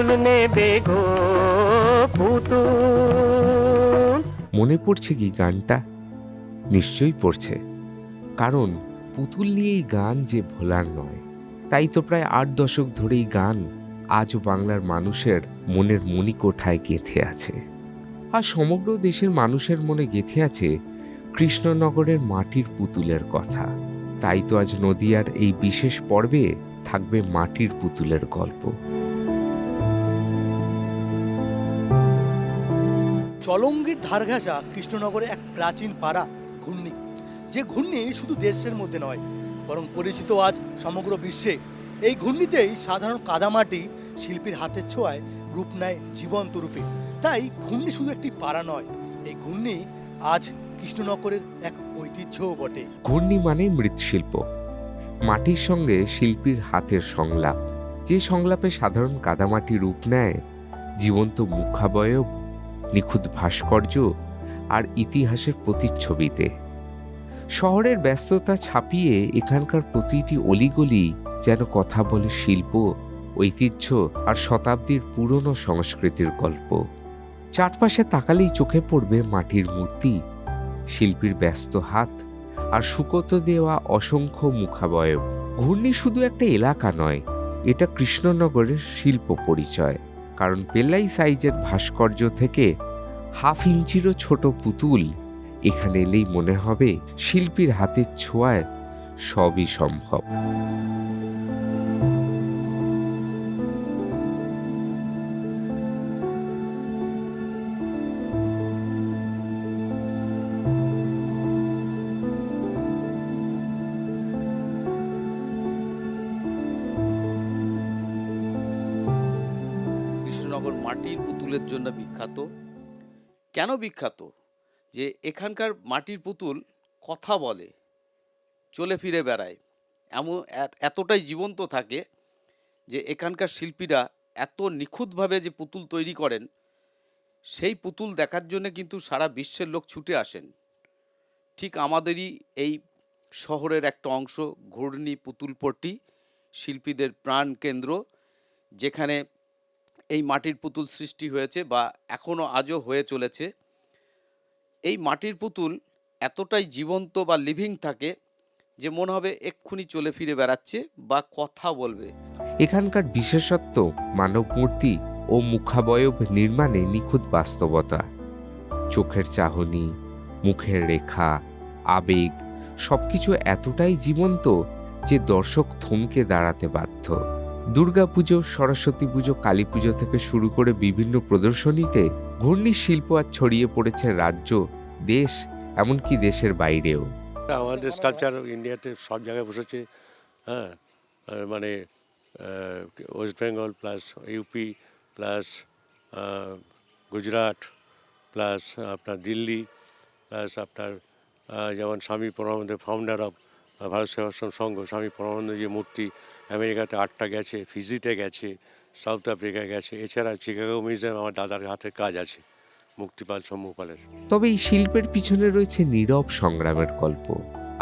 পুতুল নেবে গো পুতুল। মনে পড়ছে কি গানটা? নিশ্চয়ই পড়ছে, কারণ পুতুল নিয়েই গান যে ভোলার নয়। তাই তো প্রায় 8 দশক ধরেই গান আজও বাংলার মানুষের মনের মণিকোঠায় গেঁথে আছে। আর সমগ্র দেশের মানুষের মনে গেঁথে আছে কৃষ্ণনগরের মাটির পুতুলের কথা। তাই তো আজ নদিয়ার এই বিশেষ পর্বে থাকবে মাটির পুতুলের গল্প। চলঙ্গীর ধার ঘেঁষা কৃষ্ণনগরে এক প্রাচীন পাড়া ঘূর্ণি, যে ঘূর্ণি শুধু দেশের মধ্যে নয় বরং পরিচিত আজ সমগ্র বিশ্বে। এই ঘূর্ণিতেই সাধারণ কাদামাটি শিল্পীর হাতের ছোঁয়ায় রূপ নেয় জীবন্ত রূপে। তাই ঘূর্ণি শুধু একটি পাড়া নয়, এই ঘূর্ণি আজ কৃষ্ণনগরের এক ঐতিহ্যও বটে। ঘূর্ণি মানে মৃৎশিল্প, মাটির সঙ্গে শিল্পীর হাতের সংলাপ, যে সংলাপে সাধারণ কাদামাটি রূপ নেয় জীবন্ত মুখাবয়ব, নিখুঁত ভাস্কর্য আর ইতিহাসের প্রতিচ্ছবিতে। শহরের ব্যস্ততা ছাপিয়ে এখানকার প্রতিটি অলিগলি যেন কথা বলে শিল্প, ঐতিহ্য আর শতাব্দীর পুরনো সংস্কৃতির গল্প। চারপাশে তাকালেই চোখে পড়বে মাটির মূর্তি, শিল্পীর ব্যস্ত হাত আর শুকোতে দেওয়া অসংখ্য মুখাবয়ব। ঘূর্ণি শুধু একটা এলাকা নয়, এটা কৃষ্ণনগরের শিল্প পরিচয়। কারণ পেল্লাই সাইজের ভাস্কর্য থেকে হাফ ইঞ্চিরও ছোট পুতুল এখানে এলেই মনে হবে শিল্পীর হাতের ছোঁয়ায় সবই সম্ভব। কৃষ্ণনগর মাটির পুতুলের জন্য বিখ্যাত। কেন বিখ্যাত? যে এখানকার মাটির পুতুল কথা বলে, চলে ফিরে বেড়ায়, এতটাই জীবন্ত থাকে যে এখানকার শিল্পীরা এত নিখুঁতভাবে যে পুতুল তৈরি করেন, সেই পুতুল দেখার জন্য কিন্তু সারা বিশ্বের লোক ছুটে আসেন। ঠিক আমাদেরই এই শহরের একটা অংশ ঘূর্ণি পুতুলপট্টি, শিল্পীদের প্রাণ কেন্দ্র, যেখানে এই মাটির পুতুল সৃষ্টি হয়েছে বা এখনও আজও হয়ে চলেছে। এই মাটির পুতুল এতটাই জীবন্ত বা লিভিং থাকে যে মনে হবে এক্ষুনি চলে ফিরে বেড়াচ্ছে বা কথা বলবে। এখানকার বিশেষত্ব মানব মূর্তি ও মুখাবয়ব নির্মাণে নিখুঁত বাস্তবতা। চোখের চাহনি, মুখের রেখা, আবেগ সবকিছু এতটাই জীবন্ত যে দর্শক থমকে দাঁড়াতে বাধ্য। দুর্গাপুজো, সরস্বতী পুজো, কালী পুজো থেকে শুরু করে বিভিন্ন প্রদর্শনীতে ঘূর্ণির শিল্প আজ ছড়িয়ে পড়েছে রাজ্য, দেশ, এমনকি দেশের বাইরেও। আমাদের স্কালচার ইন্ডিয়াতে সব জায়গায় বসেছে। হ্যাঁ, মানে West Bengal plus UP plus Gujarat plus আপনার দিল্লি প্লাস আপনার যেমন স্বামী পরমানন্দ, ফাউন্ডার অফ ভারত সেবাশ্রম সংঘ, স্বামী পরমানন্দ যে মূর্তি আমেরিকাতে 8টা গেছে, ফিজিতে গেছে, সাউথ আফ্রিকা গেছে। এছাড়া চিকাগো মিউজিয়াম আমার দাদার হাতের কাজ আছে, মুক্তিপাল শম্ভুপালের। তবে এই শিল্পের পিছনে রয়েছে নীরব সংগ্রামের গল্প।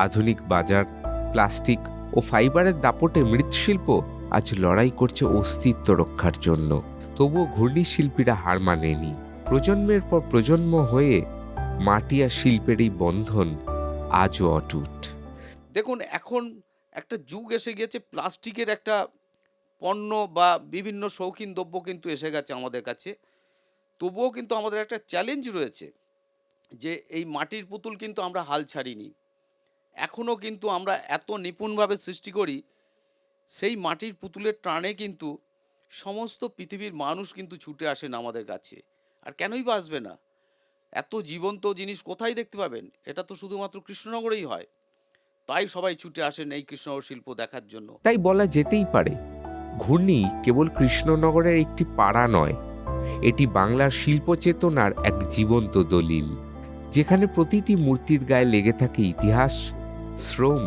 আধুনিক বাজার, প্লাস্টিক ও ফাইবারের দাপটে মৃৎশিল্প আজ লড়াই করছে অস্তিত্ব রক্ষার জন্য। তবুও ঘূর্ণি শিল্পীরা হার মানেনি। প্রজন্মের পর প্রজন্ম হয়ে মাটি আর শিল্পের এই বন্ধন আজও অটুট। দেখুন, এখন একটা যুগ এসে গেছে, প্লাস্টিকের একটা পণ্য বা বিভিন্ন শৌখিন দ্রব্য কিন্তু এসে গেছে আমাদের কাছে। তবুও কিন্তু আমাদের একটা চ্যালেঞ্জ রয়েছে যে এই মাটির পুতুল কিন্তু আমরা হাল ছাড়িনি। এখনও কিন্তু আমরা এত নিপুণভাবে সৃষ্টি করি, সেই মাটির পুতুলের টানে কিন্তু সমস্ত পৃথিবীর মানুষ কিন্তু ছুটে আসেন আমাদের কাছে। আর কেনই বা আসবে না? এত জীবন্ত জিনিস কোথায় দেখতে পাবেন? এটা তো শুধুমাত্র কৃষ্ণনগরেই হয়। তাই সবাই ছুটে আসেন এই কৃষ্ণনগর শিল্প দেখার জন্য। তাই বলা যেতেই পারে ঘূর্ণি কেবল কৃষ্ণনগরের একটি পাড়া নয়, এটি বাংলার শিল্প চেতনার এক জীবন্ত দলিল, যেখানে প্রতিটি মূর্তির গায়ে লেগে থাকে ইতিহাস, শ্রম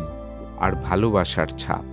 আর ভালোবাসার ছাপ।